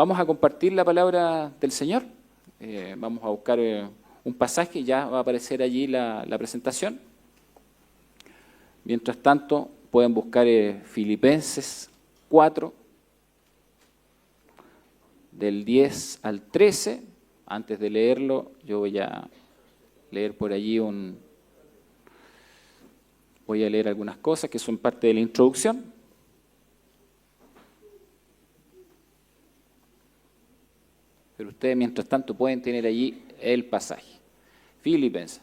Vamos a compartir la palabra del Señor. Vamos a buscar un pasaje, ya va a aparecer allí la presentación. Mientras tanto, pueden buscar Filipenses 4, del 10 al 13. Antes de leerlo, yo voy a leer por allí voy a leer algunas cosas que son parte de la introducción. Pero ustedes, mientras tanto, pueden tener allí el pasaje. Filipenses,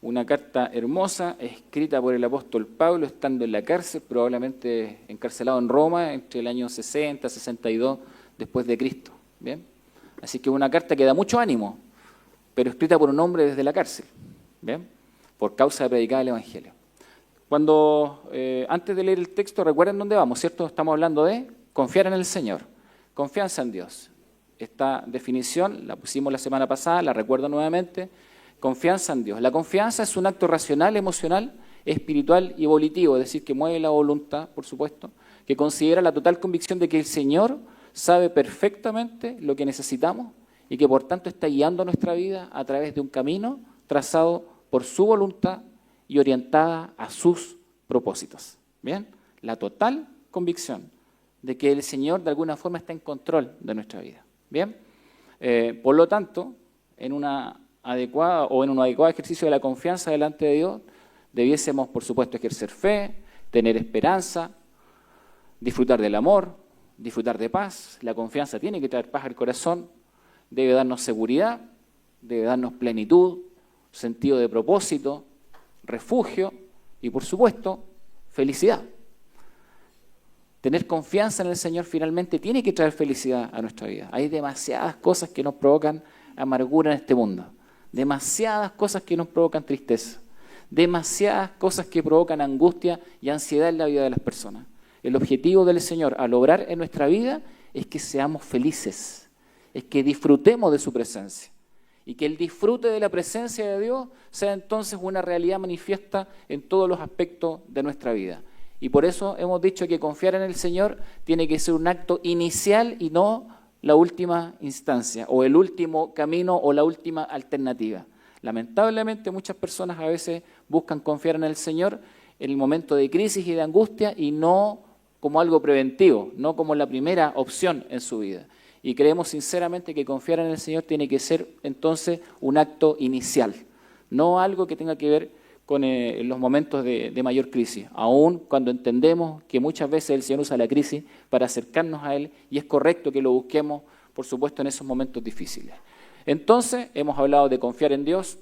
una carta hermosa, escrita por el apóstol Pablo, estando en la cárcel, probablemente encarcelado en Roma, entre el año 60, 62, después de Cristo. ¿Bien? Así que una carta que da mucho ánimo, pero escrita por un hombre desde la cárcel, ¿bien? Por causa de predicar el Evangelio. Antes de leer el texto, recuerden dónde vamos, ¿cierto? Estamos hablando de confiar en el Señor, confianza en Dios. Esta definición la pusimos la semana pasada, la recuerdo nuevamente. Confianza en Dios. La confianza es un acto racional, emocional, espiritual y volitivo, es decir, que mueve la voluntad, por supuesto, que considera la total convicción de que el Señor sabe perfectamente lo que necesitamos y que por tanto está guiando nuestra vida a través de un camino trazado por su voluntad y orientada a sus propósitos. ¿Bien? La total convicción de que el Señor de alguna forma está en control de nuestra vida. ¿Bien? Por lo tanto, en un adecuado ejercicio de la confianza delante de Dios, debiésemos, por supuesto, ejercer fe, tener esperanza, disfrutar del amor, disfrutar de paz. La confianza tiene que traer paz al corazón, debe darnos seguridad, debe darnos plenitud, sentido de propósito, refugio y, por supuesto, felicidad. Tener confianza en el Señor finalmente tiene que traer felicidad a nuestra vida. Hay demasiadas cosas que nos provocan amargura en este mundo, demasiadas cosas que nos provocan tristeza, demasiadas cosas que provocan angustia y ansiedad en la vida de las personas. El objetivo del Señor al obrar en nuestra vida es que seamos felices, es que disfrutemos de su presencia y que el disfrute de la presencia de Dios sea entonces una realidad manifiesta en todos los aspectos de nuestra vida. Y por eso hemos dicho que confiar en el Señor tiene que ser un acto inicial y no la última instancia, o el último camino o la última alternativa. Lamentablemente muchas personas a veces buscan confiar en el Señor en el momento de crisis y de angustia y no como algo preventivo, no como la primera opción en su vida. Y creemos sinceramente que confiar en el Señor tiene que ser entonces un acto inicial, no algo que tenga que ver con los momentos de mayor crisis, aun cuando entendemos que muchas veces el Señor usa la crisis para acercarnos a Él y es correcto que lo busquemos, por supuesto, en esos momentos difíciles. Entonces, hemos hablado de confiar en Dios,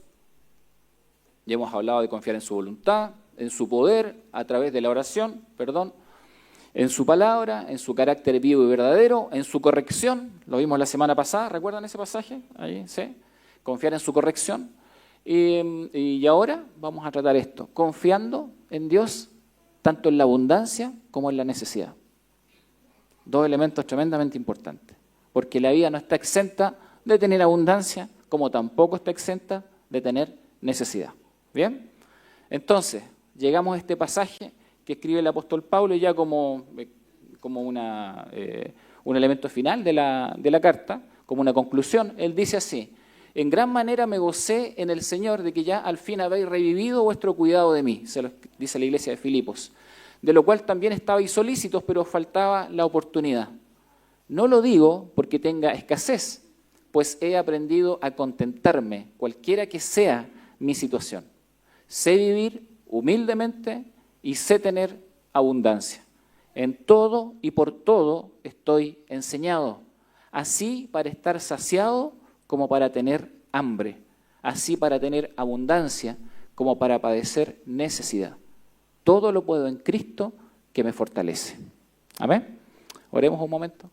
y hemos hablado de confiar en su voluntad, en su poder, a través de la oración, en su palabra, en su carácter vivo y verdadero, en su corrección, lo vimos la semana pasada, ¿recuerdan ese pasaje? Ahí, ¿sí? Confiar en su corrección. Y ahora vamos a tratar esto, confiando en Dios tanto en la abundancia como en la necesidad. Dos elementos tremendamente importantes, porque la vida no está exenta de tener abundancia, como tampoco está exenta de tener necesidad. ¿Bien? Entonces, llegamos a este pasaje que escribe el apóstol Pablo ya como un elemento final de la carta, como una conclusión. Él dice así: en gran manera me gocé en el Señor de que ya al fin habéis revivido vuestro cuidado de mí, se lo dice la iglesia de Filipos, de lo cual también estabais solícitos, pero os faltaba la oportunidad. No lo digo porque tenga escasez, pues he aprendido a contentarme, cualquiera que sea mi situación. Sé vivir humildemente y sé tener abundancia. En todo y por todo estoy enseñado, así para estar saciado como para tener hambre, así para tener abundancia como para padecer necesidad. Todo lo puedo en Cristo que me fortalece. Amén. Oremos un momento.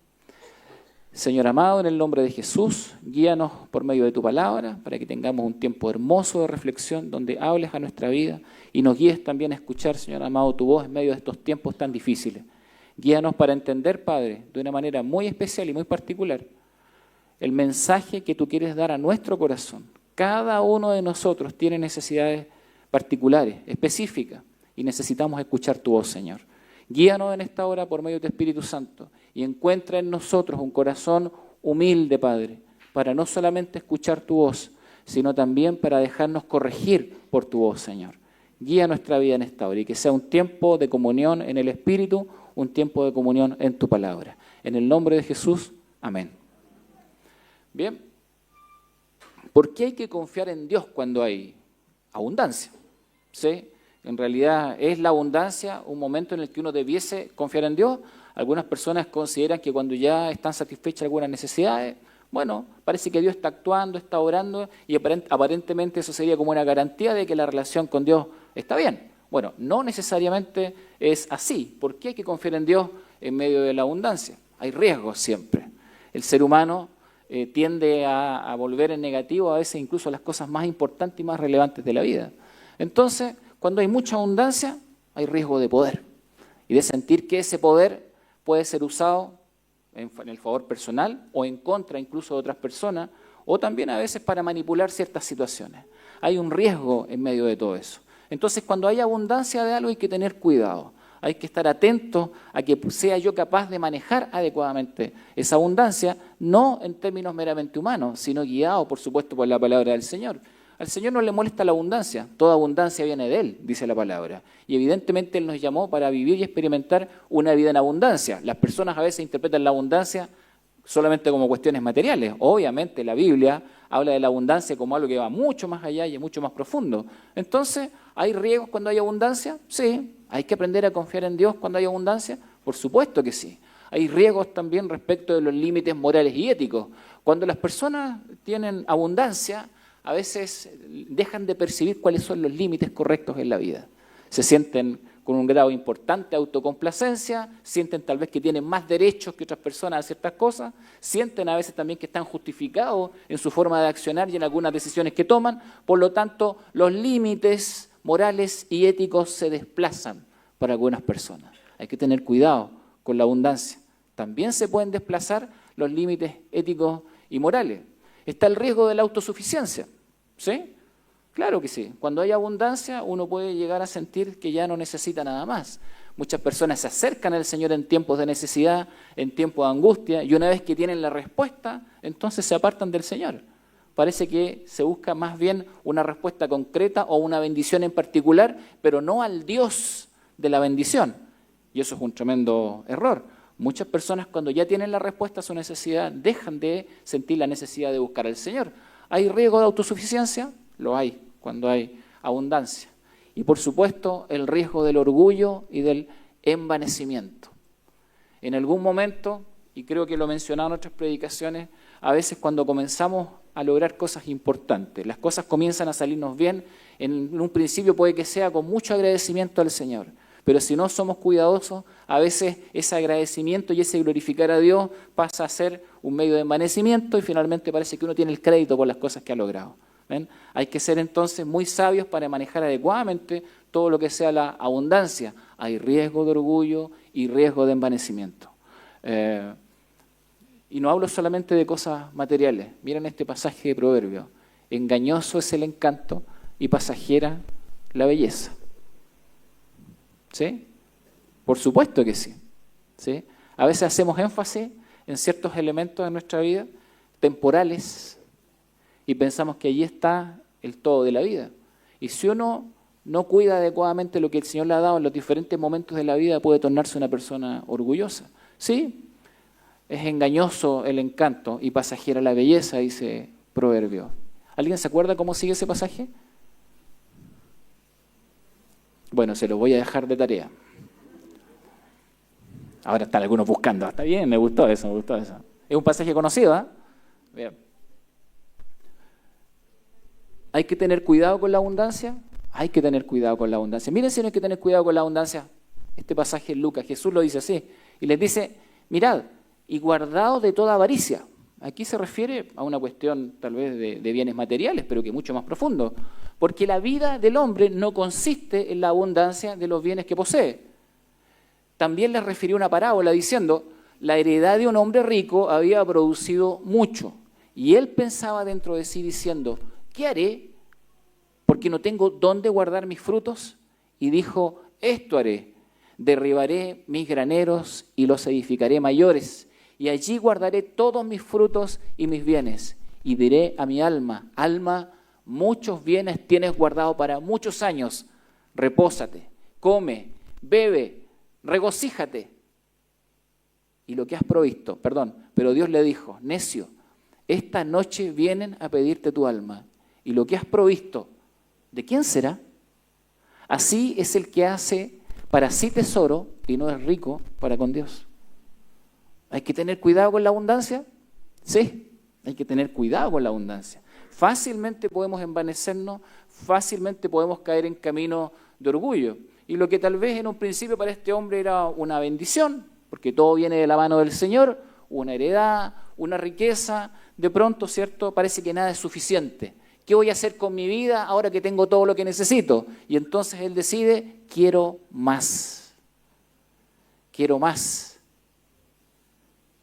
Señor amado, en el nombre de Jesús, guíanos por medio de tu palabra para que tengamos un tiempo hermoso de reflexión donde hables a nuestra vida y nos guíes también a escuchar, Señor amado, tu voz en medio de estos tiempos tan difíciles. Guíanos para entender, Padre, de una manera muy especial y muy particular, el mensaje que tú quieres dar a nuestro corazón. Cada uno de nosotros tiene necesidades particulares, específicas, y necesitamos escuchar tu voz, Señor. Guíanos en esta hora por medio de tu Espíritu Santo y encuentra en nosotros un corazón humilde, Padre, para no solamente escuchar tu voz, sino también para dejarnos corregir por tu voz, Señor. Guía nuestra vida en esta hora y que sea un tiempo de comunión en el Espíritu, un tiempo de comunión en tu palabra. En el nombre de Jesús, amén. Bien, ¿por qué hay que confiar en Dios cuando hay abundancia? ¿Sí? En realidad, ¿es la abundancia un momento en el que uno debiese confiar en Dios? Algunas personas consideran que cuando ya están satisfechas algunas necesidades, bueno, parece que Dios está actuando, está orando y aparentemente eso sería como una garantía de que la relación con Dios está bien. Bueno, no necesariamente es así. ¿Por qué hay que confiar en Dios en medio de la abundancia? Hay riesgos siempre. El ser humano tiende a volver en negativo a veces incluso las cosas más importantes y más relevantes de la vida. Entonces, cuando hay mucha abundancia, hay riesgo de poder y de sentir que ese poder puede ser usado en el favor personal o en contra incluso de otras personas, o también a veces para manipular ciertas situaciones. Hay un riesgo en medio de todo eso. Entonces, cuando hay abundancia de algo hay que tener cuidado. Hay que estar atento a que sea yo capaz de manejar adecuadamente esa abundancia, no en términos meramente humanos, sino guiado, por supuesto, por la palabra del Señor. Al Señor no le molesta la abundancia, toda abundancia viene de Él, dice la palabra. Y evidentemente Él nos llamó para vivir y experimentar una vida en abundancia. Las personas a veces interpretan la abundancia solamente como cuestiones materiales. Obviamente la Biblia habla de la abundancia como algo que va mucho más allá y es mucho más profundo. Entonces, ¿hay riesgos cuando hay abundancia? Sí. ¿Hay que aprender a confiar en Dios cuando hay abundancia? Por supuesto que sí. Hay riesgos también respecto de los límites morales y éticos. Cuando las personas tienen abundancia, a veces dejan de percibir cuáles son los límites correctos en la vida. Se sienten con un grado importante de autocomplacencia, sienten tal vez que tienen más derechos que otras personas a ciertas cosas, sienten a veces también que están justificados en su forma de accionar y en algunas decisiones que toman. Por lo tanto, los límites morales y éticos se desplazan para algunas personas. Hay que tener cuidado con la abundancia. También se pueden desplazar los límites éticos y morales. Está el riesgo de la autosuficiencia, ¿sí? Claro que sí. Cuando hay abundancia, uno puede llegar a sentir que ya no necesita nada más. Muchas personas se acercan al Señor en tiempos de necesidad, en tiempos de angustia, y una vez que tienen la respuesta, entonces se apartan del Señor. Parece que se busca más bien una respuesta concreta o una bendición en particular, pero no al Dios de la bendición. Y eso es un tremendo error. Muchas personas cuando ya tienen la respuesta a su necesidad dejan de sentir la necesidad de buscar al Señor. ¿Hay riesgo de autosuficiencia? Lo hay cuando hay abundancia. Y por supuesto el riesgo del orgullo y del envanecimiento. En algún momento, y creo que lo he mencionado en otras predicaciones, a veces cuando comenzamos a lograr cosas importantes, las cosas comienzan a salirnos bien, en un principio puede que sea con mucho agradecimiento al Señor. Pero si no somos cuidadosos, a veces ese agradecimiento y ese glorificar a Dios pasa a ser un medio de envanecimiento y finalmente parece que uno tiene el crédito por las cosas que ha logrado. ¿Ven? Hay que ser entonces muy sabios para manejar adecuadamente todo lo que sea la abundancia. Hay riesgo de orgullo y riesgo de envanecimiento. Y no hablo solamente de cosas materiales. Miren este pasaje de Proverbios. Engañoso es el encanto y pasajera la belleza. ¿Sí? Por supuesto que sí. ¿Sí? A veces hacemos énfasis en ciertos elementos de nuestra vida, temporales, y pensamos que allí está el todo de la vida. Y si uno no cuida adecuadamente lo que el Señor le ha dado en los diferentes momentos de la vida, puede tornarse una persona orgullosa. Sí, es engañoso el encanto y pasajera la belleza, dice Proverbio. ¿Alguien se acuerda cómo sigue ese pasaje? Bueno, se lo voy a dejar de tarea. Ahora están algunos buscando. Está bien, me gustó eso, me gustó eso. Es un pasaje conocido, ¿eh? Bien. ¿Hay que tener cuidado con la abundancia? Hay que tener cuidado con la abundancia. Miren si no hay que tener cuidado con la abundancia. Este pasaje en Lucas, Jesús lo dice así. Y les dice, mirad, y guardaos de toda avaricia. Aquí se refiere a una cuestión tal vez de bienes materiales, pero que es mucho más profundo. Porque la vida del hombre no consiste en la abundancia de los bienes que posee. También les refirió una parábola diciendo, la heredad de un hombre rico había producido mucho. Y él pensaba dentro de sí diciendo, ¿qué haré? Porque no tengo dónde guardar mis frutos. Y dijo, esto haré, derribaré mis graneros y los edificaré mayores, y allí guardaré todos mis frutos y mis bienes. Y diré a mi alma, alma, muchos bienes tienes guardado para muchos años. Repósate, come, bebe, regocíjate. Y lo que has provisto, pero Dios le dijo, necio, esta noche vienen a pedirte tu alma. Y lo que has provisto, ¿de quién será? Así es el que hace para sí tesoro y no es rico para con Dios. ¿Hay que tener cuidado con la abundancia? Sí, hay que tener cuidado con la abundancia. Fácilmente podemos envanecernos, fácilmente podemos caer en camino de orgullo. Y lo que tal vez en un principio para este hombre era una bendición, porque todo viene de la mano del Señor, una heredad, una riqueza, de pronto, ¿cierto? Parece que nada es suficiente. ¿Qué voy a hacer con mi vida ahora que tengo todo lo que necesito? Y entonces él decide, quiero más. Quiero más.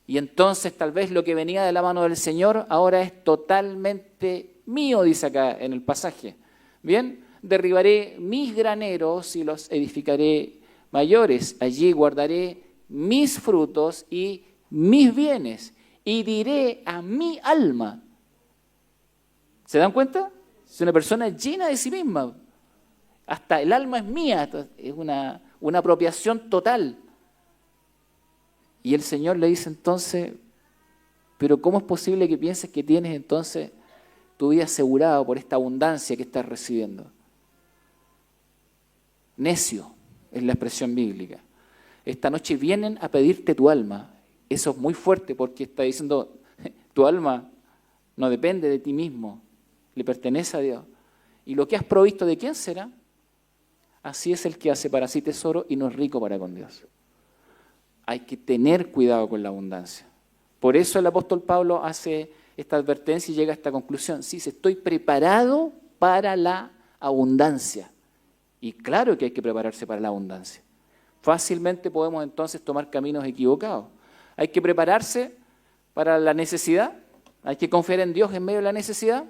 Y entonces tal vez lo que venía de la mano del Señor ahora es totalmente mío, dice acá en el pasaje. Bien, derribaré mis graneros y los edificaré mayores. Allí guardaré mis frutos y mis bienes. Y diré a mi alma. ¿Se dan cuenta? Es una persona llena de sí misma. Hasta el alma es mía. Es una apropiación total. Y el Señor le dice entonces, pero ¿cómo es posible que pienses que tienes entonces tu vida asegurada por esta abundancia que estás recibiendo? Necio es la expresión bíblica. Esta noche vienen a pedirte tu alma. Eso es muy fuerte porque está diciendo, tu alma no depende de ti mismo, le pertenece a Dios. Y lo que has provisto, ¿de quién será? Así es el que hace para sí tesoro y no es rico para con Dios. Hay que tener cuidado con la abundancia. Por eso el apóstol Pablo hace esta advertencia y llega a esta conclusión. Sí, estoy preparado para la abundancia. Y claro que hay que prepararse para la abundancia. Fácilmente podemos entonces tomar caminos equivocados. Hay que prepararse para la necesidad. Hay que confiar en Dios en medio de la necesidad.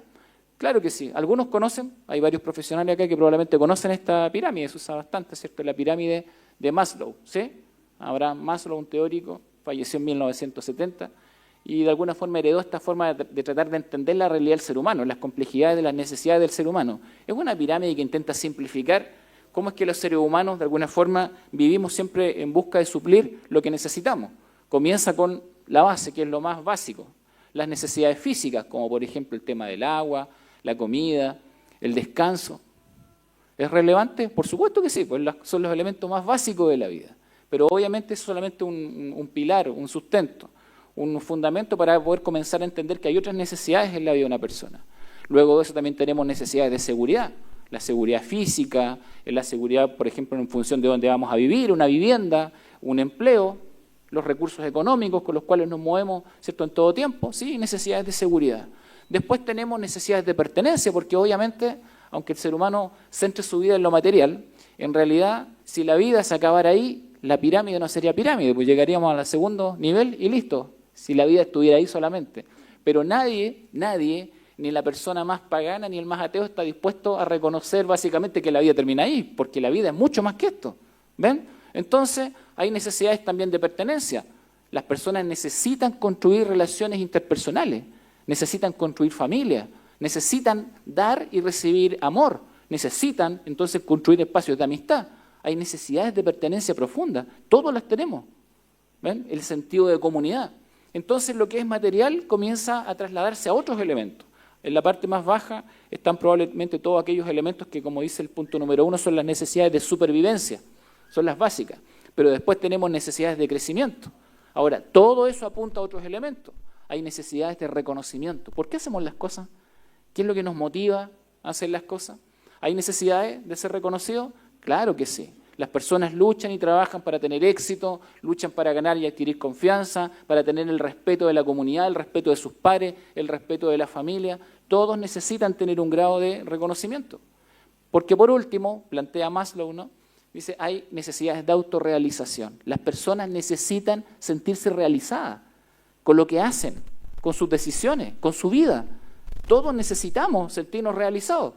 Claro que sí. Algunos conocen, hay varios profesionales acá que probablemente conocen esta pirámide, se usa bastante, ¿cierto? La pirámide de Maslow, ¿sí? Abraham Maslow, un teórico, falleció en 1970 y de alguna forma heredó esta forma de tratar de entender la realidad del ser humano, las complejidades de las necesidades del ser humano. Es una pirámide que intenta simplificar cómo es que los seres humanos de alguna forma vivimos siempre en busca de suplir lo que necesitamos. Comienza con la base, que es lo más básico, las necesidades físicas, como por ejemplo el tema del agua, la comida, el descanso. ¿Es relevante? Por supuesto que sí, pues son los elementos más básicos de la vida. Pero obviamente es solamente un pilar, un sustento, un fundamento para poder comenzar a entender que hay otras necesidades en la vida de una persona. Luego de eso también tenemos necesidades de seguridad, la seguridad física, la seguridad, por ejemplo, en función de dónde vamos a vivir, una vivienda, un empleo, los recursos económicos con los cuales nos movemos, ¿cierto?, en todo tiempo, sí, necesidades de seguridad. Después tenemos necesidades de pertenencia, porque obviamente, aunque el ser humano centre su vida en lo material, en realidad, si la vida se acabara ahí, la pirámide no sería pirámide, pues llegaríamos al segundo nivel y listo, si la vida estuviera ahí solamente. Pero nadie, ni la persona más pagana ni el más ateo está dispuesto a reconocer básicamente que la vida termina ahí, porque la vida es mucho más que esto. ¿Ven? Entonces, hay necesidades también de pertenencia. Las personas necesitan construir relaciones interpersonales, necesitan construir familia, necesitan dar y recibir amor, necesitan entonces construir espacios de amistad. Hay necesidades de pertenencia profunda, todos las tenemos. ¿Ven? El sentido de comunidad. Entonces lo que es material comienza a trasladarse a otros elementos. En la parte más baja están probablemente todos aquellos elementos que, como dice el punto número 1, son las necesidades de supervivencia, son las básicas. Pero después tenemos necesidades de crecimiento. Ahora, todo eso apunta a otros elementos. Hay necesidades de reconocimiento. ¿Por qué hacemos las cosas? ¿Qué es lo que nos motiva a hacer las cosas? ¿Hay necesidades de ser reconocidos? Claro que sí. Las personas luchan y trabajan para tener éxito, luchan para ganar y adquirir confianza, para tener el respeto de la comunidad, el respeto de sus pares, el respeto de la familia. Todos necesitan tener un grado de reconocimiento. Porque por último, plantea Maslow, ¿no? Dice, hay necesidades de autorrealización. Las personas necesitan sentirse realizadas con lo que hacen, con sus decisiones, con su vida. Todos necesitamos sentirnos realizados.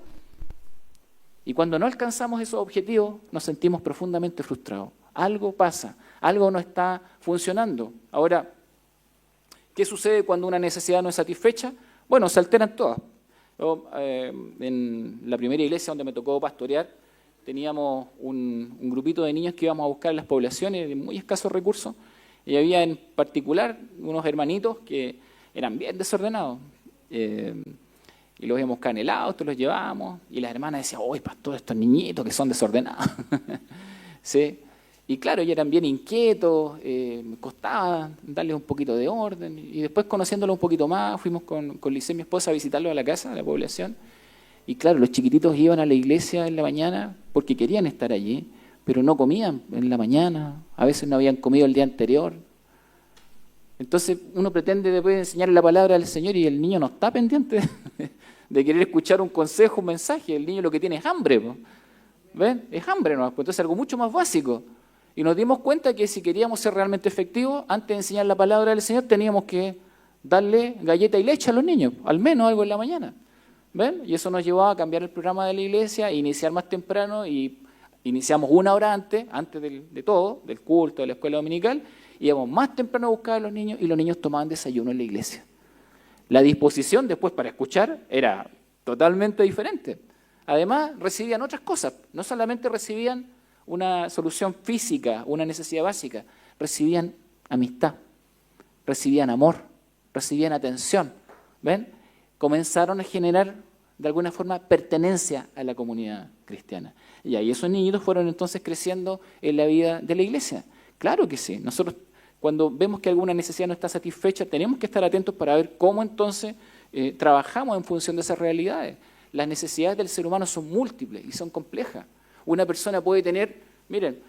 Y cuando no alcanzamos esos objetivos, nos sentimos profundamente frustrados. Algo pasa, algo no está funcionando. Ahora, ¿Qué sucede cuando una necesidad no es satisfecha? Bueno, se alteran todas. Yo, en la primera iglesia donde me tocó pastorear, teníamos un grupito de niños que íbamos a buscar en las poblaciones de muy escasos recursos, y había en particular unos hermanitos que eran bien desordenados. Y los íbamos a buscar en el auto, los llevábamos, y las hermanas decían, ¡oye, pastor, estos niñitos que son desordenados! ¿Sí? Y claro, ellos eran bien inquietos, me costaba darles un poquito de orden, y después conociéndolos un poquito más, fuimos con Lice, mi esposa, a visitarlos a la casa, a la población, y claro, los chiquititos iban a la iglesia en la mañana porque querían estar allí, pero no comían en la mañana, a veces no habían comido el día anterior. Entonces uno pretende después enseñarle la palabra del Señor y el niño no está pendiente de querer escuchar un consejo, un mensaje. El niño lo que tiene es hambre, ¿ven? Es hambre, ¿no? Pues entonces algo mucho más básico. Y nos dimos cuenta que si queríamos ser realmente efectivos, antes de enseñar la palabra del Señor, teníamos que darle galleta y leche a los niños, al menos algo en la mañana. ¿Ven? Y eso nos llevó a cambiar el programa de la iglesia, iniciar más temprano, y iniciamos 1 hora antes de todo, del culto, de la escuela dominical, y íbamos más temprano a buscar a los niños, y los niños tomaban desayuno en la iglesia. La disposición después para escuchar era totalmente diferente. Además, recibían otras cosas, no solamente recibían una solución física, una necesidad básica, recibían amistad, recibían amor, recibían atención. ¿Ven? Comenzaron a generar de alguna forma pertenencia a la comunidad cristiana. Y ahí esos niñitos fueron entonces creciendo en la vida de la iglesia. Claro que sí. Nosotros cuando vemos que alguna necesidad no está satisfecha, tenemos que estar atentos para ver cómo entonces trabajamos en función de esas realidades. Las necesidades del ser humano son múltiples y son complejas. Una persona puede tener, miren,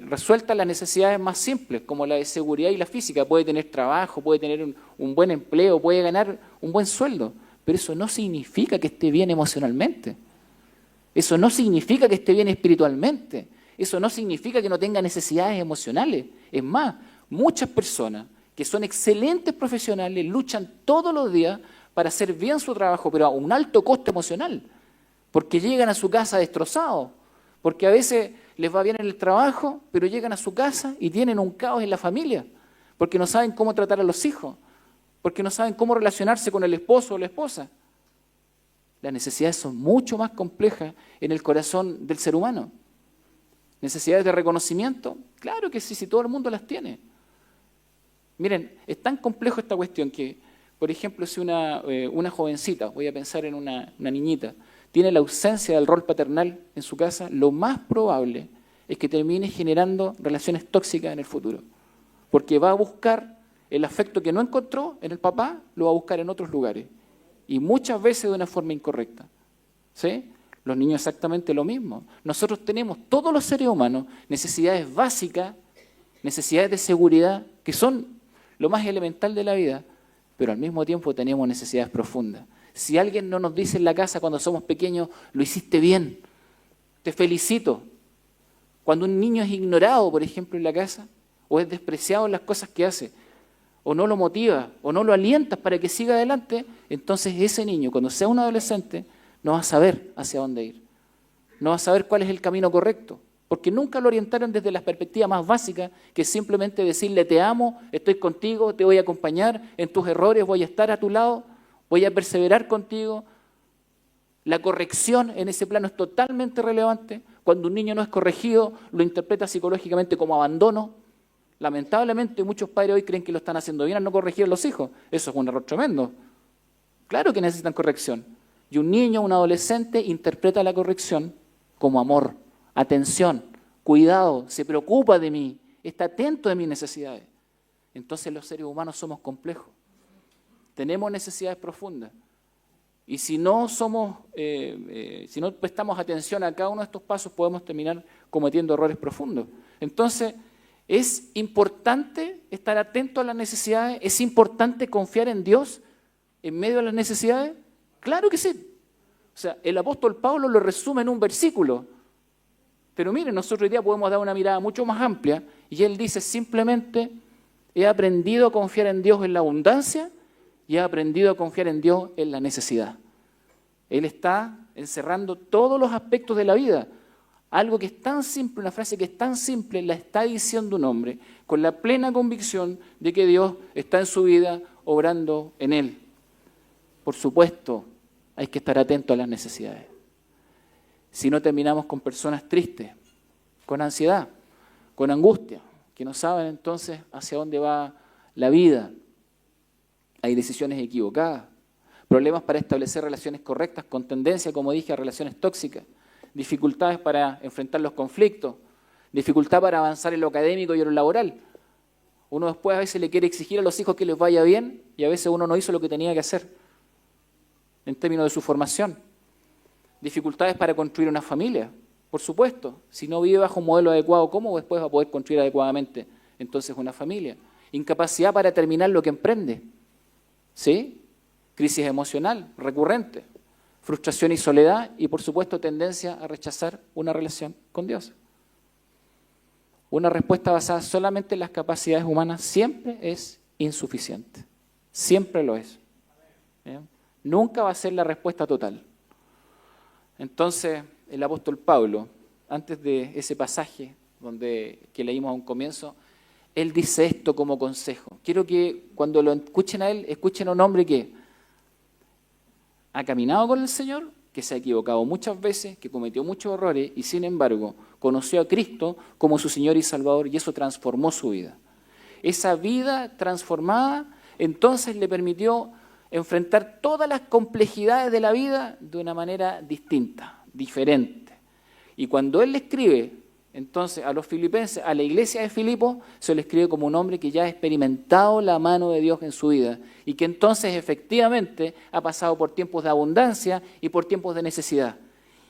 resueltas las necesidades más simples, como la de seguridad y la física. Puede tener trabajo, puede tener un buen empleo, puede ganar un buen sueldo, pero eso no significa que esté bien emocionalmente. Eso no significa que esté bien espiritualmente. Eso no significa que no tenga necesidades emocionales. Es más, muchas personas que son excelentes profesionales luchan todos los días para hacer bien su trabajo, pero a un alto costo emocional, porque llegan a su casa destrozados, porque a veces les va bien en el trabajo, pero llegan a su casa y tienen un caos en la familia, porque no saben cómo tratar a los hijos, porque no saben cómo relacionarse con el esposo o la esposa. Las necesidades son mucho más complejas en el corazón del ser humano. ¿Necesidades de reconocimiento? Claro que sí, si todo el mundo las tiene. Miren, es tan complejo esta cuestión que, por ejemplo, si una jovencita, voy a pensar en una niñita, tiene la ausencia del rol paternal en su casa, lo más probable es que termine generando relaciones tóxicas en el futuro. Porque va a buscar el afecto que no encontró en el papá, lo va a buscar en otros lugares. Y muchas veces de una forma incorrecta. ¿Sí? Los niños exactamente lo mismo. Nosotros tenemos, todos los seres humanos, necesidades básicas, necesidades de seguridad, que son lo más elemental de la vida, pero al mismo tiempo tenemos necesidades profundas. Si alguien no nos dice en la casa cuando somos pequeños, lo hiciste bien, te felicito. Cuando un niño es ignorado, por ejemplo, en la casa, o es despreciado en las cosas que hace, o no lo motiva, o no lo alientas para que siga adelante, entonces ese niño, cuando sea un adolescente, no va a saber hacia dónde ir. No va a saber cuál es el camino correcto, porque nunca lo orientaron desde la perspectiva más básica, que es simplemente decirle te amo, estoy contigo, te voy a acompañar, en tus errores voy a estar a tu lado, voy a perseverar contigo. La corrección en ese plano es totalmente relevante. Cuando un niño no es corregido, lo interpreta psicológicamente como abandono. Lamentablemente muchos padres hoy creen que lo están haciendo bien al no corregir a los hijos. Eso es un error tremendo. Claro que necesitan corrección. Y un niño, un adolescente, interpreta la corrección como amor, atención, cuidado, se preocupa de mí, está atento de mis necesidades. Entonces los seres humanos somos complejos. Tenemos necesidades profundas. Y si no si no prestamos atención a cada uno de estos pasos, podemos terminar cometiendo errores profundos. Entonces, ¿es importante estar atento a las necesidades? ¿Es importante confiar en Dios en medio de las necesidades? Claro que sí. O sea, el apóstol Pablo lo resume en un versículo. Pero miren, nosotros hoy día podemos dar una mirada mucho más amplia y él dice simplemente, he aprendido a confiar en Dios en la abundancia y he aprendido a confiar en Dios en la necesidad. Él está encerrando todos los aspectos de la vida. algo que es tan simple, una frase que es tan simple, la está diciendo un hombre con la plena convicción de que Dios está en su vida obrando en él. Por supuesto, hay que estar atento a las necesidades. Si no, terminamos con personas tristes, con ansiedad, con angustia, que no saben entonces hacia dónde va la vida. Hay decisiones equivocadas, problemas para establecer relaciones correctas, con tendencia, como dije, a relaciones tóxicas, dificultades para enfrentar los conflictos, dificultad para avanzar en lo académico y en lo laboral. Uno después a veces le quiere exigir a los hijos que les vaya bien y a veces uno no hizo lo que tenía que hacer en términos de su formación. Dificultades para construir una familia, por supuesto. Si no vive bajo un modelo adecuado, ¿cómo después va a poder construir adecuadamente entonces una familia? Incapacidad para terminar lo que emprende, ¿sí? Crisis emocional recurrente, frustración y soledad y, por supuesto, tendencia a rechazar una relación con Dios. Una respuesta basada solamente en las capacidades humanas siempre es insuficiente. Siempre lo es. ¿Bien? Nunca va a ser la respuesta total. Entonces, el apóstol Pablo, antes de ese pasaje que leímos a un comienzo, él dice esto como consejo. Quiero que cuando lo escuchen a él, escuchen a un hombre que ha caminado con el Señor, que se ha equivocado muchas veces, que cometió muchos errores y sin embargo conoció a Cristo como su Señor y Salvador y eso transformó su vida. Esa vida transformada entonces le permitió enfrentar todas las complejidades de la vida de una manera distinta, diferente. Y cuando él le escribe entonces a los filipenses, a la iglesia de Filipos, se le escribe como un hombre que ya ha experimentado la mano de Dios en su vida y que entonces efectivamente ha pasado por tiempos de abundancia y por tiempos de necesidad.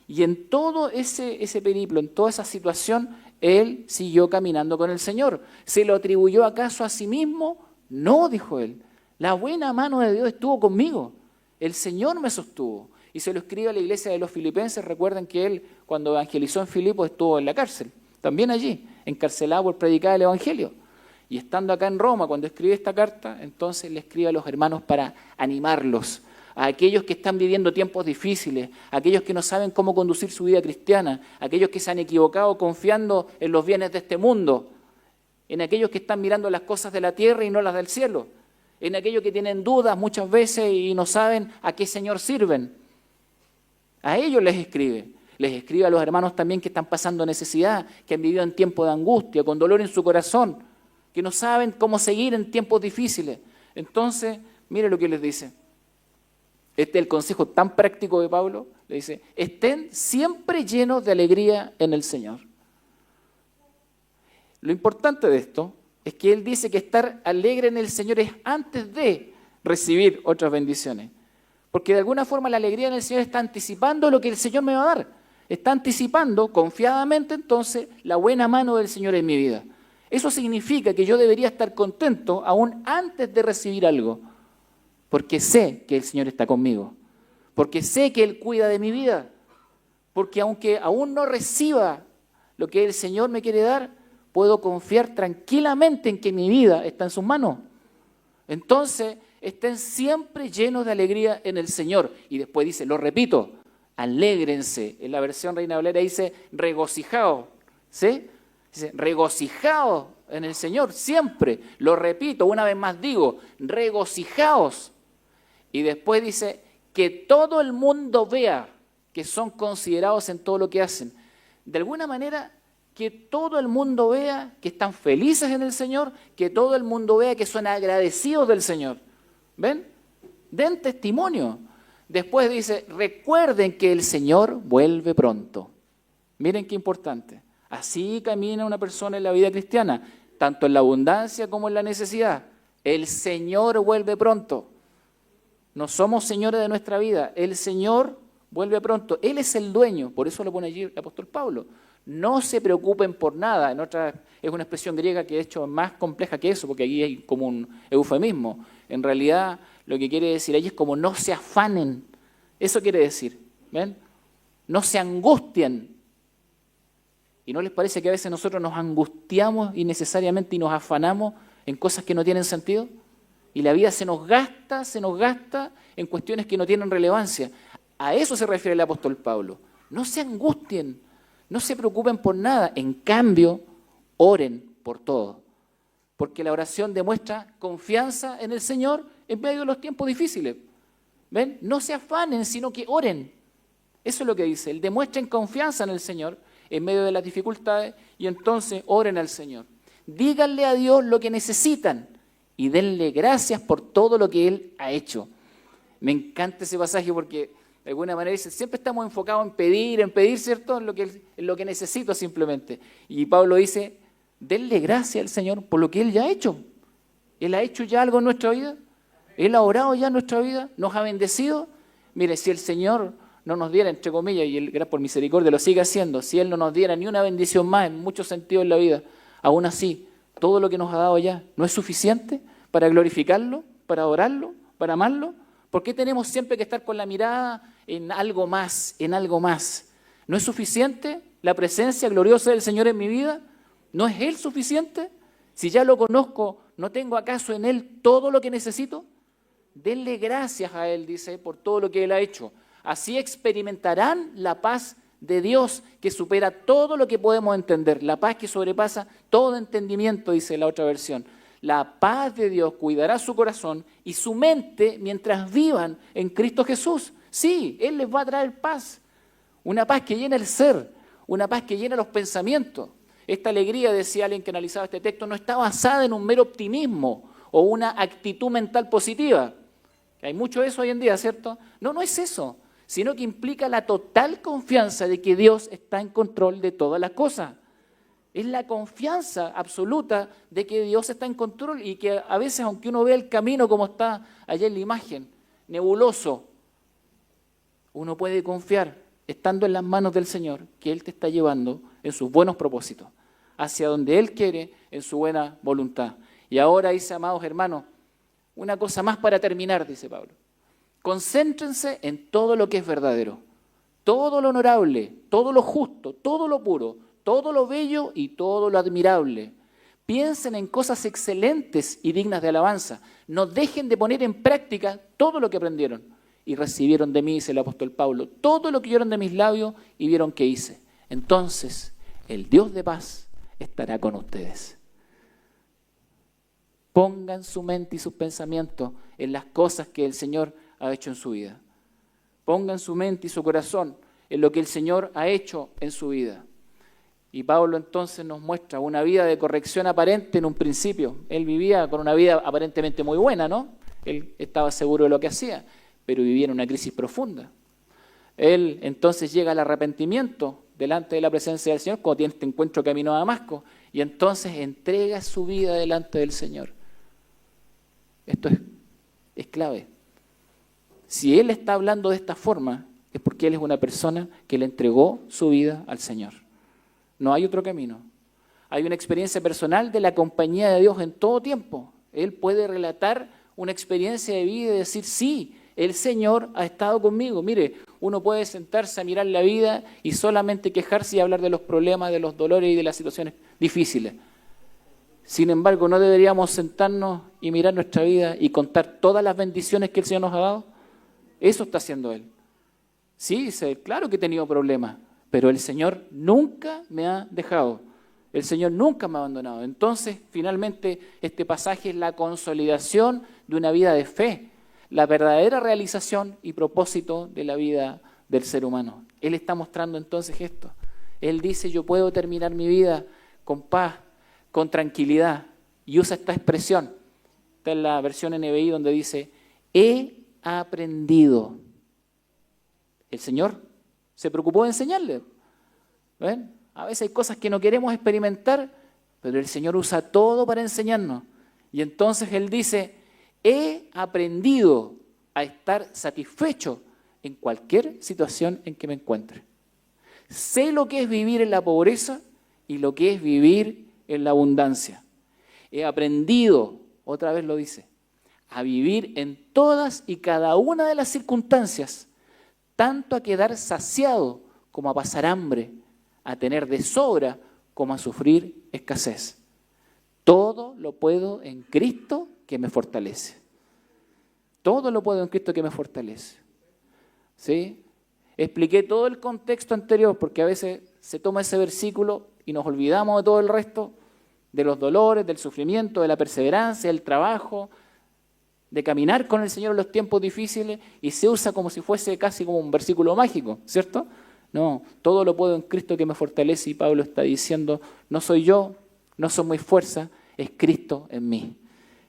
Y en todo ese periplo, en toda esa situación, él siguió caminando con el Señor. ¿Se lo atribuyó acaso a sí mismo? No, dijo él. La buena mano de Dios estuvo conmigo. El Señor me sostuvo. Y se lo escribe a la iglesia de los filipenses. Recuerden que él, cuando evangelizó en Filipos, estuvo en la cárcel. También allí, encarcelado por predicar el Evangelio. Y estando acá en Roma, cuando escribe esta carta, entonces le escribe a los hermanos para animarlos. A aquellos que están viviendo tiempos difíciles, a aquellos que no saben cómo conducir su vida cristiana, a aquellos que se han equivocado confiando en los bienes de este mundo, en aquellos que están mirando las cosas de la tierra y no las del cielo, en aquellos que tienen dudas muchas veces y no saben a qué Señor sirven. A ellos les escribe a los hermanos también que están pasando necesidad, que han vivido en tiempos de angustia, con dolor en su corazón, que no saben cómo seguir en tiempos difíciles. Entonces, mire lo que les dice. Este es el consejo tan práctico de Pablo. Le dice, estén siempre llenos de alegría en el Señor. Lo importante de esto es que él dice que estar alegre en el Señor es antes de recibir otras bendiciones. Porque de alguna forma la alegría en el Señor está anticipando lo que el Señor me va a dar. Está anticipando confiadamente entonces la buena mano del Señor en mi vida. Eso significa que yo debería estar contento aún antes de recibir algo. Porque sé que el Señor está conmigo. Porque sé que Él cuida de mi vida. Porque aunque aún no reciba lo que el Señor me quiere dar, puedo confiar tranquilamente en que mi vida está en sus manos. Entonces, estén siempre llenos de alegría en el Señor. Y después dice, lo repito, alégrense. En la versión Reina Valera dice, regocijaos. ¿Sí? Dice, regocijaos en el Señor siempre. Lo repito, una vez más digo, regocijaos. Y después dice, que todo el mundo vea que son considerados en todo lo que hacen. De alguna manera, que todo el mundo vea que están felices en el Señor, que todo el mundo vea que son agradecidos del Señor. ¿Ven? Den testimonio. Después dice, recuerden que el Señor vuelve pronto. Miren qué importante. Así camina una persona en la vida cristiana, tanto en la abundancia como en la necesidad. El Señor vuelve pronto. No somos señores de nuestra vida. El Señor vuelve pronto. Él es el dueño. Por eso lo pone allí el apóstol Pablo. No se preocupen por nada. Es una expresión griega que de hecho es más compleja que eso, porque aquí hay como un eufemismo. En realidad lo que quiere decir allí es como no se afanen. Eso quiere decir. ¿Ven? No se angustien. ¿Y no les parece que a veces nosotros nos angustiamos innecesariamente y nos afanamos en cosas que no tienen sentido? Y la vida se nos gasta en cuestiones que no tienen relevancia. A eso se refiere el apóstol Pablo. No se angustien, No se preocupen por nada. En cambio, oren por todo. Porque la oración demuestra confianza en el Señor en medio de los tiempos difíciles. ¿Ven? No se afanen, sino que oren. Eso es lo que dice. Él demuestren confianza en el Señor en medio de las dificultades y entonces oren al Señor. Díganle a Dios lo que necesitan y denle gracias por todo lo que Él ha hecho. Me encanta ese pasaje porque de alguna manera dice, siempre estamos enfocados en pedir, ¿cierto? En lo que necesito simplemente. Y Pablo dice, denle gracias al Señor por lo que Él ya ha hecho. Él ha hecho ya algo en nuestra vida. Él ha orado ya en nuestra vida, nos ha bendecido. Mire, si el Señor no nos diera, entre comillas, y Él por misericordia lo sigue haciendo, si Él no nos diera ni una bendición más en muchos sentidos en la vida, aún así, todo lo que nos ha dado ya no es suficiente para glorificarlo, para adorarlo, para amarlo. ¿Por qué tenemos siempre que estar con la mirada en algo más, en algo más? ¿No es suficiente la presencia gloriosa del Señor en mi vida? ¿No es Él suficiente? Si ya lo conozco, ¿no tengo acaso en Él todo lo que necesito? Denle gracias a Él, dice, por todo lo que Él ha hecho. Así experimentarán la paz de Dios que supera todo lo que podemos entender. La paz que sobrepasa todo entendimiento, dice la otra versión. La paz de Dios cuidará su corazón y su mente mientras vivan en Cristo Jesús. Sí, Él les va a traer paz. Una paz que llena el ser, una paz que llena los pensamientos. Esta alegría, decía alguien que analizaba este texto, no está basada en un mero optimismo o una actitud mental positiva. Hay mucho de eso hoy en día, ¿cierto? No, no es eso, sino que implica la total confianza de que Dios está en control de todas las cosas. Es la confianza absoluta de que Dios está en control y que a veces, aunque uno vea el camino como está allá en la imagen, nebuloso, uno puede confiar, estando en las manos del Señor, que Él te está llevando en sus buenos propósitos, hacia donde Él quiere, en su buena voluntad. Y ahora dice, amados hermanos, una cosa más para terminar, dice Pablo. Concéntrense en todo lo que es verdadero, todo lo honorable, todo lo justo, todo lo puro, todo lo bello y todo lo admirable. Piensen en cosas excelentes y dignas de alabanza. No dejen de poner en práctica todo lo que aprendieron y recibieron de mí, dice el apóstol Pablo, todo lo que oyeron de mis labios y vieron que hice. Entonces, el Dios de paz estará con ustedes. Pongan su mente y sus pensamientos en las cosas que el Señor ha hecho en su vida. Pongan su mente y su corazón en lo que el Señor ha hecho en su vida. Y Pablo entonces nos muestra una vida de corrección aparente en un principio. Él vivía con una vida aparentemente muy buena, ¿no? Él estaba seguro de lo que hacía, pero vivía en una crisis profunda. Él entonces llega al arrepentimiento delante de la presencia del Señor cuando tiene este encuentro camino a Damasco y entonces entrega su vida delante del Señor. Esto es clave. Si Él está hablando de esta forma, es porque Él es una persona que le entregó su vida al Señor. No hay otro camino. Hay una experiencia personal de la compañía de Dios en todo tiempo. Él puede relatar una experiencia de vida y decir, sí, el Señor ha estado conmigo. Mire, uno puede sentarse a mirar la vida y solamente quejarse y hablar de los problemas, de los dolores y de las situaciones difíciles. Sin embargo, ¿no deberíamos sentarnos y mirar nuestra vida y contar todas las bendiciones que el Señor nos ha dado? Eso está haciendo Él. Sí, claro que he tenido problemas, pero el Señor nunca me ha dejado. El Señor nunca me ha abandonado. Entonces, finalmente, este pasaje es la consolidación de una vida de fe, la verdadera realización y propósito de la vida del ser humano. Él está mostrando entonces esto. Él dice, yo puedo terminar mi vida con paz, con tranquilidad, y usa esta expresión. Está en la versión NBI donde dice, he aprendido. El Señor se preocupó de enseñarle. ¿Ven? A veces hay cosas que no queremos experimentar, pero el Señor usa todo para enseñarnos. Y entonces Él dice, he aprendido a estar satisfecho en cualquier situación en que me encuentre. Sé lo que es vivir en la pobreza y lo que es vivir en la abundancia. He aprendido, otra vez lo dice, a vivir en todas y cada una de las circunstancias, tanto a quedar saciado como a pasar hambre, a tener de sobra como a sufrir escasez. Todo lo puedo en Cristo que me fortalece. Todo lo puedo en Cristo que me fortalece. ¿Sí? Expliqué todo el contexto anterior porque a veces se toma ese versículo y nos olvidamos de todo el resto, de los dolores, del sufrimiento, de la perseverancia, del trabajo, de caminar con el Señor en los tiempos difíciles, y se usa como si fuese casi como un versículo mágico, ¿cierto? No, todo lo puedo en Cristo que me fortalece, y Pablo está diciendo, no soy yo, no son mis fuerzas, es Cristo en mí.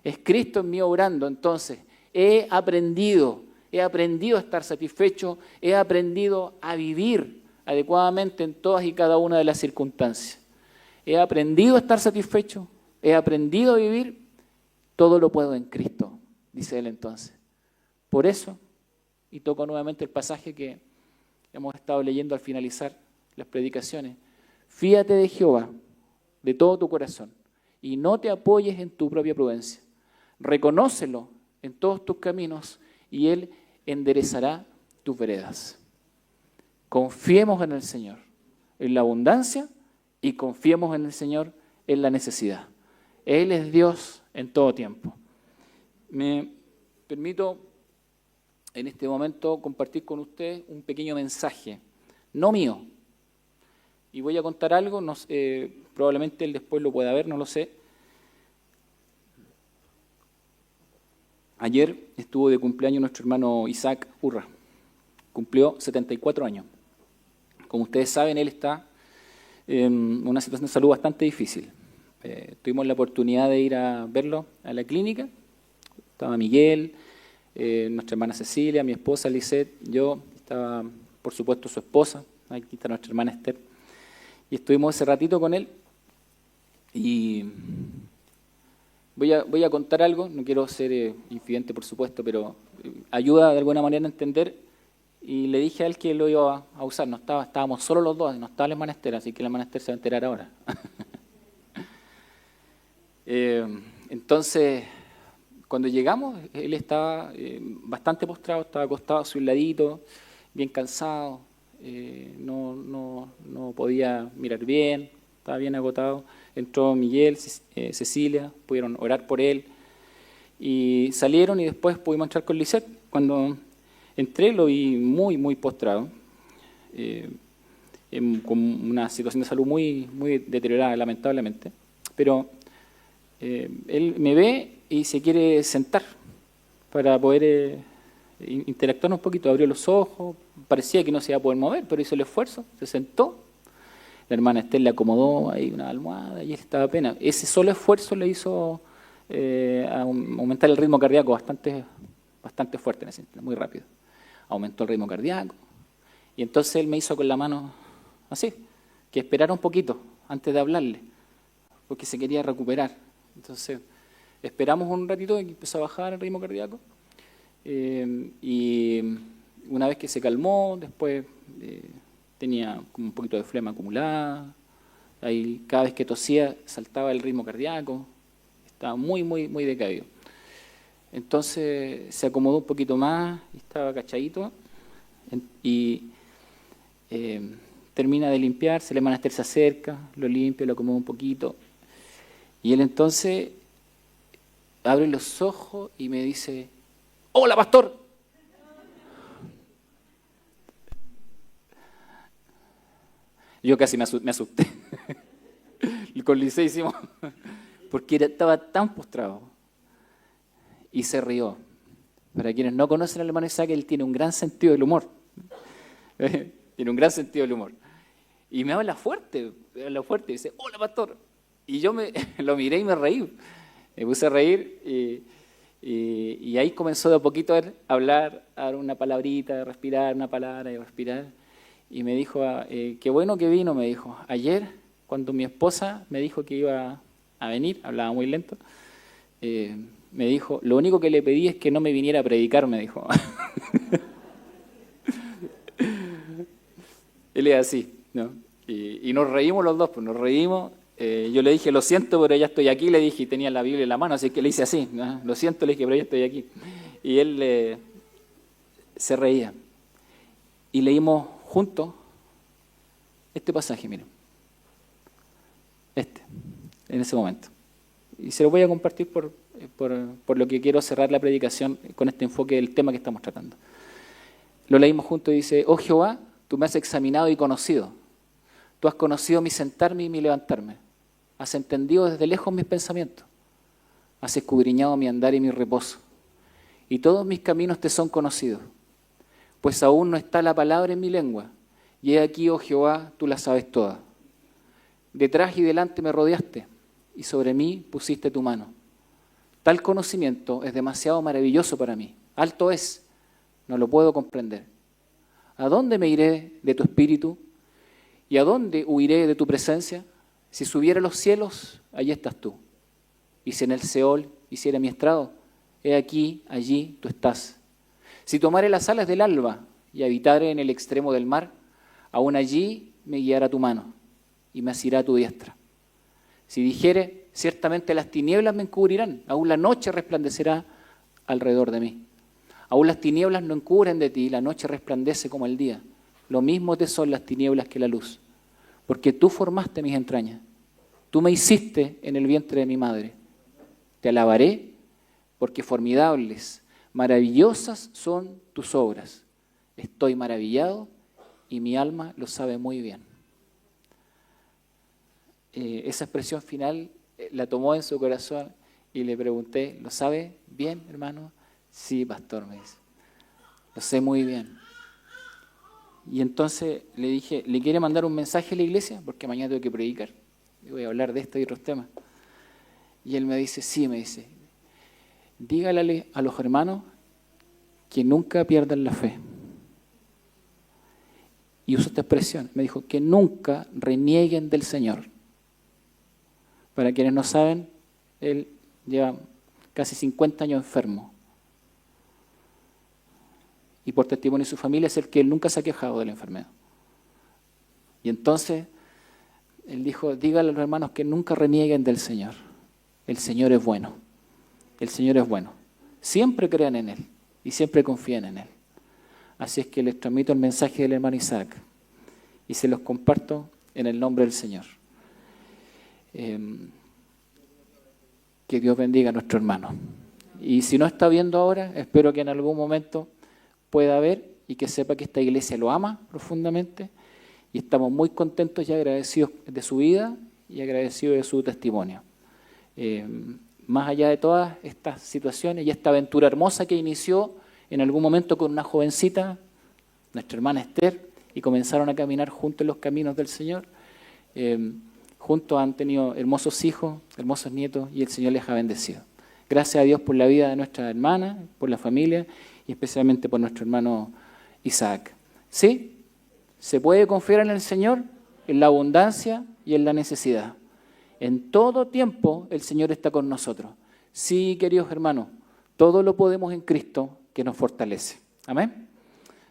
Es Cristo en mí obrando. Entonces, he aprendido a estar satisfecho, he aprendido a vivir adecuadamente en todas y cada una de las circunstancias. He aprendido a estar satisfecho, he aprendido a vivir, todo lo puedo en Cristo, dice él entonces. Por eso, y toco nuevamente el pasaje que hemos estado leyendo al finalizar las predicaciones, fíate de Jehová de todo tu corazón y no te apoyes en tu propia prudencia. Reconócelo en todos tus caminos y Él enderezará tus veredas. Confiemos en el Señor en la abundancia y confiemos en el Señor en la necesidad. Él es Dios en todo tiempo. Me permito en este momento compartir con ustedes un pequeño mensaje, no mío. Y voy a contar algo, probablemente él después lo pueda ver, no lo sé. Ayer estuvo de cumpleaños nuestro hermano Isaac Urra. Cumplió 74 años. Como ustedes saben, él está en una situación de salud bastante difícil. Tuvimos la oportunidad de ir a verlo a la clínica. Estaba Miguel, nuestra hermana Cecilia, mi esposa Lisette, yo, estaba por supuesto su esposa, aquí está nuestra hermana Esther. Y estuvimos ese ratito con él. Y voy a contar algo, no quiero ser infidente por supuesto, pero ayuda de alguna manera a entender. Y le dije a él que lo iba a usar, estábamos solo los dos, no estaba la hermana Esther, así que la hermana Esther se va a enterar ahora. Entonces, cuando llegamos, él estaba bastante postrado, estaba acostado a su ladito, bien cansado, no podía mirar bien, estaba bien agotado. Entró Miguel, Cecilia, pudieron orar por él y salieron y después pudimos entrar con Lisette. Cuando entré lo vi muy, muy postrado, con una situación de salud muy, muy deteriorada, lamentablemente, pero él me ve y se quiere sentar para poder interactuar un poquito. Abrió los ojos, parecía que no se iba a poder mover, pero hizo el esfuerzo, se sentó. La hermana Esther le acomodó ahí una almohada y él estaba apenas. Ese solo esfuerzo le hizo aumentar el ritmo cardíaco bastante fuerte, en ese sentido, muy rápido. Aumentó el ritmo cardíaco y entonces él me hizo con la mano así, que esperara un poquito antes de hablarle, porque se quería recuperar. Entonces esperamos un ratito y empezó a bajar el ritmo cardíaco. Y una vez que se calmó, después tenía como un poquito de flema acumulada. Ahí, cada vez que tosía saltaba el ritmo cardíaco. Estaba muy, muy, muy decaído. Entonces se acomodó un poquito más, estaba agachadito y termina de limpiarse, la hermana Esther se acerca, lo limpia, lo acomoda un poquito. Y él entonces abre los ojos y me dice, ¡hola, pastor! Yo casi me asusté. Con Licey hicimos, porque estaba tan postrado. Y se rió. Para quienes no conocen al hermano Isaac, él tiene un gran sentido del humor. Tiene un gran sentido del humor. Y me habla fuerte, y dice, ¡hola, pastor! Y yo lo miré y me reí. Me puse a reír y ahí comenzó de a poquito a hablar, a dar una palabrita, a respirar, una palabra y respirar. Y me dijo, qué bueno que vino, me dijo. Ayer, cuando mi esposa me dijo que iba a venir, hablaba muy lento, me dijo, lo único que le pedí es que no me viniera a predicar, me dijo. Él es así, ¿no? Y nos reímos los dos, pues nos reímos. Yo le dije, lo siento, pero ya estoy aquí, le dije, y tenía la Biblia en la mano, así que le hice así, ¿no? Lo siento, le dije, pero ya estoy aquí. Y él se reía. Y leímos juntos este pasaje, miren. En ese momento. Y se lo voy a compartir por lo que quiero cerrar la predicación con este enfoque del tema que estamos tratando. Lo leímos juntos y dice, oh Jehová, tú me has examinado y conocido. Tú has conocido mi sentarme y mi levantarme. Has entendido desde lejos mis pensamientos. Has escudriñado mi andar y mi reposo. Y todos mis caminos te son conocidos. Pues aún no está la palabra en mi lengua. Y he aquí, oh Jehová, tú la sabes toda. Detrás y delante me rodeaste, y sobre mí pusiste tu mano. Tal conocimiento es demasiado maravilloso para mí. Alto es, no lo puedo comprender. ¿A dónde me iré de tu espíritu? ¿Y a dónde huiré de tu presencia? Si subiera a los cielos, allí estás tú. Y si en el Seol hiciera mi estrado, he aquí, allí tú estás. Si tomare las alas del alba y habitare en el extremo del mar, aún allí me guiará tu mano y me asirá tu diestra. Si dijere, ciertamente las tinieblas me encubrirán, aún la noche resplandecerá alrededor de mí. Aún las tinieblas no encubren de ti, la noche resplandece como el día. Lo mismo te son las tinieblas que la luz, porque tú formaste mis entrañas. Tú me hiciste en el vientre de mi madre. Te alabaré, porque formidables, maravillosas son tus obras. Estoy maravillado y mi alma lo sabe muy bien. Esa expresión final la tomó en su corazón y le pregunté, ¿lo sabe bien, hermano? Sí, pastor, me dice. Lo sé muy bien. Y entonces le dije, ¿le quiere mandar un mensaje a la iglesia? Porque mañana tengo que predicar. Y voy a hablar de esto y otros temas. Y él me dice, sí, me dice, dígale a los hermanos que nunca pierdan la fe. Y usó esta expresión, me dijo, que nunca renieguen del Señor. Para quienes no saben, él lleva casi 50 años enfermo. Y por testimonio de su familia es el que él nunca se ha quejado de la enfermedad. Y entonces, él dijo, dígale a los hermanos que nunca renieguen del Señor. El Señor es bueno. El Señor es bueno. Siempre crean en Él y siempre confíen en Él. Así es que les transmito el mensaje del hermano Isaac y se los comparto en el nombre del Señor. Que Dios bendiga a nuestro hermano. Y si no está viendo ahora, espero que en algún momento pueda ver y que sepa que esta iglesia lo ama profundamente y estamos muy contentos y agradecidos de su vida y agradecidos de su testimonio. Más allá de todas estas situaciones y esta aventura hermosa que inició en algún momento con una jovencita, nuestra hermana Esther, y comenzaron a caminar juntos en los caminos del Señor. Juntos han tenido hermosos hijos, hermosos nietos y el Señor les ha bendecido. Gracias a Dios por la vida de nuestra hermana, por la familia y especialmente por nuestro hermano Isaac. ¿Sí? Se puede confiar en el Señor, en la abundancia y en la necesidad. En todo tiempo el Señor está con nosotros. Sí, queridos hermanos, todo lo podemos en Cristo que nos fortalece. Amén.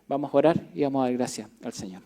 Vamos a orar y vamos a dar gracias al Señor.